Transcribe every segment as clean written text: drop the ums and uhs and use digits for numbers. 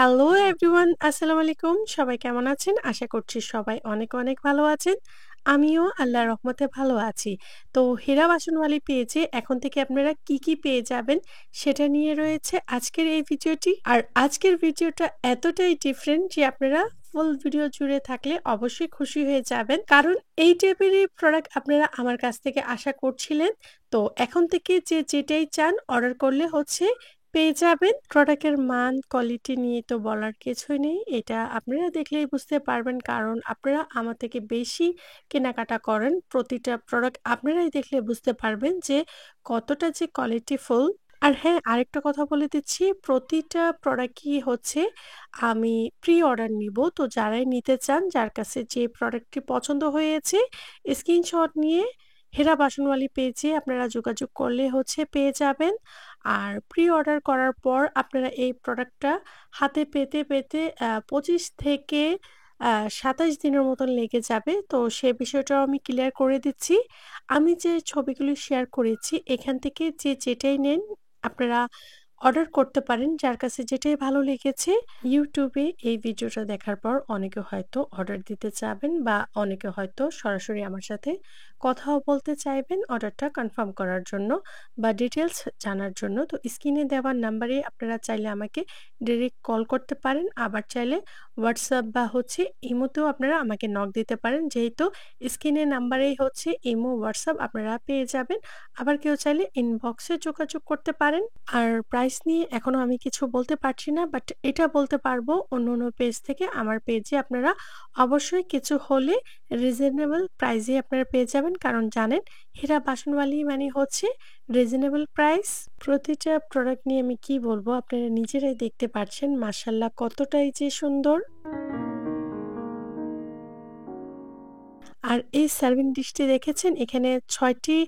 Hello everyone, আসসালামু আলাইকুম। সবাই কেমন আছেন? আশা করছি সবাই অনেক, অনেক ভালো আছেন। আমিও আল্লাহর রহমতে ভালো আছি। তো হীরা বাসনওয়ালি পেজে এখন থেকে আপনারা কি পেয়ে যাবেন সেটা নিয়ে রয়েছে আজকের এই ভিডিওটি। আর আজকের ভিডিওটা এতটাই ডিফারেন্ট যে আপনারা ফুল ভিডিও জুড়ে থাকলে অবশ্যই খুশি হয়ে যাবেন। কারণ এই টাইপেরই প্রোডাক্ট আপনারা আমার কাছ থেকে আশা করছিলেন। তো এখন থেকে যে যেটাই চান অর্ডার করলে পেয়ে যাবেন। প্রোডাক্টের মান কোয়ালিটি নিয়ে তো বলার কিছুই নেই। এটা আপনারা দেখলেই বুঝতে পারবেন, কারণ আপনারা আমার থেকে বেশি কেনাকাটা করেন। প্রতিটা প্রোডাক্ট আপনারাই দেখলে বুঝতে পারবেন যে কতটা যে কোয়ালিটিফুল। আর হ্যাঁ, আরেকটা কথা বলে দিচ্ছি, প্রতিটা প্রোডাক্টই আমি প্রি অর্ডার নিব। তো যারাই নিতে চান, যার কাছে যে প্রোডাক্টটি পছন্দ হয়েছে, স্ক্রিনশট নিয়ে হেরা বাসনওয়ালি পেজে আপনারা যোগাযোগ করলে পেয়ে যাবেন। আর প্রি অর্ডার করার পর আপনারা এই প্রোডাক্টটা হাতে পেতে ২৫ থেকে ২৭ দিনের মতন লেগে যাবে। তো সে বিষয়টাও আমি ক্লিয়ার করে দিচ্ছি। আমি যে ছবিগুলি শেয়ার করেছি এখান থেকে যে যেটাই নেন আপনারা অর্ডার করতে পারেন, যার কাছে যেটাই ভালো লেগেছে। ইউটিউবে এই ভিডিওটা দেখার পর অনেকে হয়তো অর্ডার দিতে চাবেন বা অনেকে হয়তো সরাসরি আমার সাথে কথাও বলতে চাইবেন অর্ডারটা কনফার্ম করার জন্য বা ডিটেলস জানার জন্য। তো স্ক্রিনে দেওয়ার নাম্বারে আপনারা চাইলে আমাকে ডিরেক্ট কল করতে পারেন, আবার চাইলে হোয়াটসঅ্যাপ বা ইমোতেও আপনারা আমাকে নক দিতে পারেন, যেহেতু স্ক্রিনের নাম্বারেই ইমো হোয়াটসঅ্যাপ আপনারা পেয়ে যাবেন। আবার কেউ চাইলে ইনবক্সে যোগাযোগ করতে পারেন। আর প্রাইস নিয়ে এখনো আমি কিছু বলতে পারছি না, বাট এটা বলতে পারবো অন্য পেজ থেকে আমার পেজে আপনারা অবশ্যই কিছু হলে রিজনেবল প্রাইসে আপনারা পেয়ে যাবেন। কারণ জানেন, হীরা বাসনওয়ালি মানে রিজনেবল প্রাইস। প্রতিটা প্রোডাক্ট নিয়ে আমি কি বলবো, আপনারা নিজেরাই দেখতে পাচ্ছেন মাশাআল্লাহ কতটাই যে সুন্দর। আর এই সার্ভিং ডিশটি দেখেছেন, এখানে ৬ টি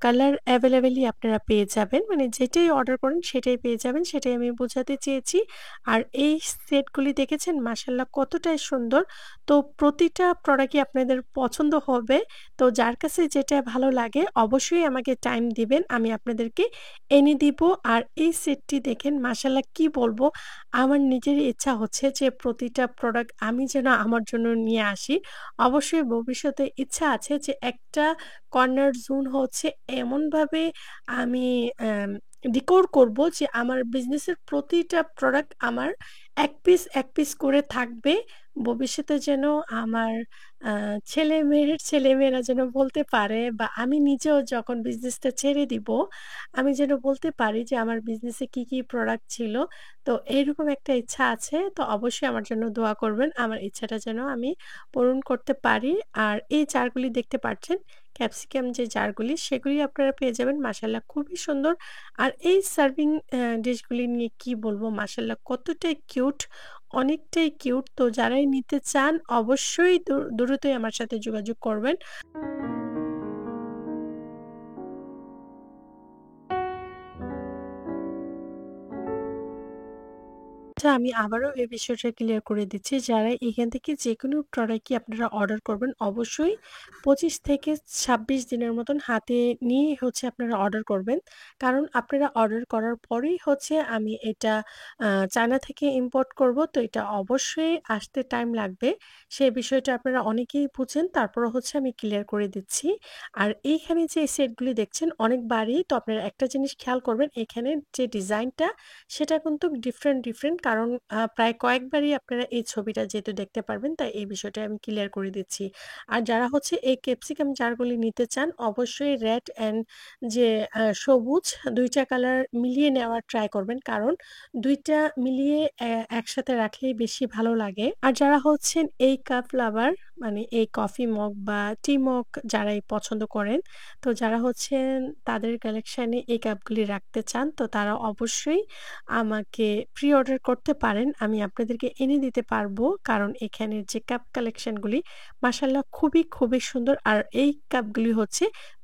কালার এভেইলেবলই আপনারা পেয়ে যাবেন। মানে যেটাই অর্ডার করেন সেটাই পেয়ে যাবেন, সেটাই আমি বোঝাতে চেয়েছি। আর এই সেটগুলি দেখেছেন মাশাআল্লাহ কতটাই সুন্দর। তো প্রতিটা প্রোডাক্টই আপনাদের পছন্দ হবে। তো যার কাছে যেটা ভালো লাগে অবশ্যই আমাকে টাইম দিবেন, আমি আপনাদেরকে এনে দিব। আর এই সেটটি দেখেন মাশাআল্লাহ কি বলবো, আমার নিজেরই ইচ্ছা হচ্ছে যে প্রতিটা প্রোডাক্ট আমি যেন আমার জন্য নিয়ে আসি। অবশ্যই ভবিষ্যতে ইচ্ছা আছে যে একটা কর্নার জোন এমনভাবে আমি ডেকোর করব যে আমার বিজনেসের প্রতিটা প্রোডাক্ট আমার এক পিস করে থাকবে। ভবিষ্যতে যেন আমার ছেলেমেয়েরা যেন বলতে পারে, বা আমি নিজেও যখন বিজনেসটা ছেড়ে দিব, আমি যেন বলতে পারি যে আমার বিজনেসে কি প্রোডাক্ট ছিল। তো এরকম একটা ইচ্ছা আছে। তো অবশ্যই আমার জন্য দোয়া করবেন। আমার ইচ্ছাটা যেন আমি পূরণ করতে পারি। আর এই জারগুলি দেখতে পাচ্ছেন, ক্যাপসিকাম যে জারগুলি সেগুলি আপনারা পেয়ে যাবেন। মাশাআল্লাহ খুবই সুন্দর। আর এই সার্ভিং ডিশগুলি নিয়ে কি বলবো, মাশাআল্লাহ কতটাই কিউট, অনেকটাই কিউট। তো যারাই নিতে চান অবশ্যই দ্রুতই আমার সাথে যোগাযোগ করবেন। আচ্ছা, আমি আবারও এই বিষয়টা ক্লিয়ার করে দিচ্ছি। যারা এখান থেকে যেকোনো প্রোডাক্টই আপনারা অর্ডার করবেন, অবশ্যই ২৫ থেকে ২৬ দিনের মতন হাতে নিয়েই আপনারা অর্ডার করবেন। কারণ আপনারা অর্ডার করার পরেই আমি এটা চায়না থেকে ইম্পোর্ট করব। তো এটা অবশ্যই আসতে টাইম লাগবে। সেই বিষয়টা আপনারা অনেকেই বুঝেন। তারপরও আমি ক্লিয়ার করে দিচ্ছি। আর এইখানে যে সেটগুলি দেখছেন অনেকবারই, তো আপনারা একটা জিনিস খেয়াল করবেন, এখানে যে ডিজাইনটা সেটা কিন্তু ডিফারেন্ট। কারণ প্রায় কয়েকবারই আপনারা এই ছবিটা যেহেতু দেখতে পারবেন, তাই এই বিষয়টা আমি ক্লিয়ার করে দিচ্ছি। আর যারা এই ক্যাপসিকাম জারগুলি নিতে চান, অবশ্যই রেড অ্যান্ড যে সবুজ ২ টা কালার মিলিয়ে নেওয়ার ট্রাই করবেন। কারণ ২ টা মিলিয়ে একসাথে রাখলেই বেশি ভালো লাগে। আর যারা এই কাপ লাভার, মানে এই কফি মগ বা টি মগ যারাই পছন্দ করেন, তো যারা তাদের কালেকশনে এই কাপগুলি রাখতে চান, তো তারা অবশ্যই আমাকে প্রি অর্ডার করতে পারেন। আমি আপনাদেরকে এনে দিতে পারবো। কারণ এখানের যে কাপ কালেকশনগুলি মাশাআল্লাহ খুবই সুন্দর। আর এই কাপগুলি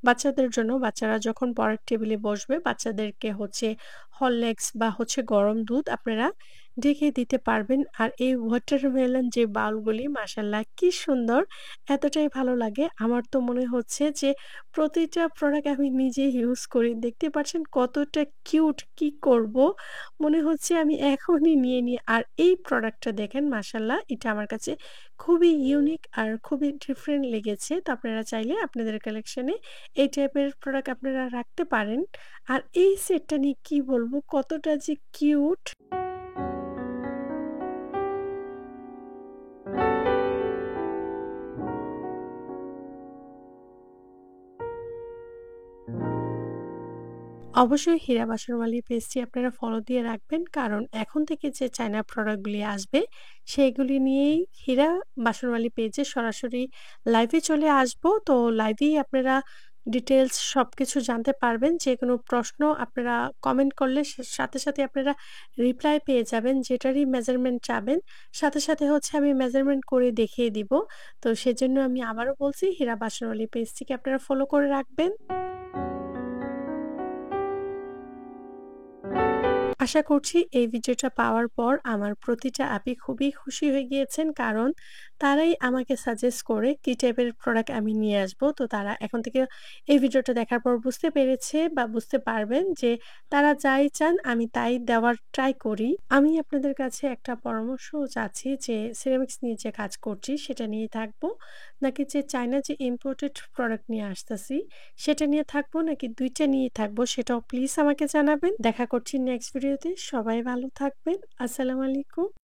বাচ্চাদের জন্য। বাচ্চারা যখন পড়ার টেবিলে বসবে, বাচ্চাদেরকে হরলিক্স বা গরম দুধ আপনারা ঢেকে দিতে পারবেন। আর এই ওয়াটারমেলন যে বাউলগুলি মাশাআল্লাহ কি সুন্দর! এতটাই ভালো লাগে। আমার তো মনে হচ্ছে যে প্রতিটা প্রোডাক্ট আমি নিজে ইউজ করি। দেখতে পাচ্ছেন কতটা কিউট! কি করব? মনে হচ্ছে আমি এখনই নিয়ে নিই। আর এই প্রোডাক্টটা দেখেন মাশাআল্লাহ এটা আমার কাছে খুবই ইউনিক আর খুবই ডিফারেন্ট লেগেছে। তো আপনারা চাইলে আপনাদের কালেকশনে এই টাইপের প্রোডাক্ট আপনারা রাখতে পারেন। আর এই সেটটা নিয়ে কি বলব কতটা যে কিউট! অবশ্যই হীরা বাসনমালী পেজটি আপনারা ফলো দিয়ে রাখবেন। কারণ এখন থেকে যে চায়না প্রোডাক্টগুলি আসবে, সেগুলি নিয়েই হীরা বাসনমালী পেজে সরাসরি লাইভে চলে আসবো। তো লাইভেই আপনারা ডিটেইলস সবকিছু জানতে পারবেন। যেকোনো প্রশ্ন আপনারা কমেন্ট করলে সাথে, সাথে আপনারা রিপ্লাই পেয়ে যাবেন। যেটারই মেজারমেন্ট চাবেন, সাথে, সাথে হচ্ছে আমি মেজারমেন্ট করে দেখিয়ে দিব। তো সেজন্য আমি আবারও বলছি হীরা বাসনমালী পেজটিকে আপনারা ফলো করে রাখবেন। আশা করছি এই ভিডিওটা পাওয়ার পর আমার প্রতিটা আপি খুবই খুশি হয়ে গিয়েছেন। কারণ তারাই আমাকে সাজেস্ট করে কি টাইপের প্রোডাক্ট আমি নিয়ে আসবো। তো তারা এখন থেকে এই ভিডিওটা দেখার পর বুঝতে পেরেছে বা বুঝতে পারবেন যে তারা যাই চান আমি তাই দেওয়ার ট্রাই করি। আমি আপনাদের কাছে একটা পরামর্শও চাচ্ছি যে সিরামিক্স নিয়ে যে কাজ করছি সেটা নিয়ে থাকবো নাকি যে চায়না যে ইম্পোর্টেড প্রোডাক্ট নিয়ে আসতেছি সেটা নিয়ে থাকবো নাকি ২ টা নিয়েই থাকবো সেটাও প্লিজ আমাকে জানাবেন। দেখা করছি নেক্সট ভিডিওতে। সবাই ভালো থাকবেন। আসসালামু আলাইকুম।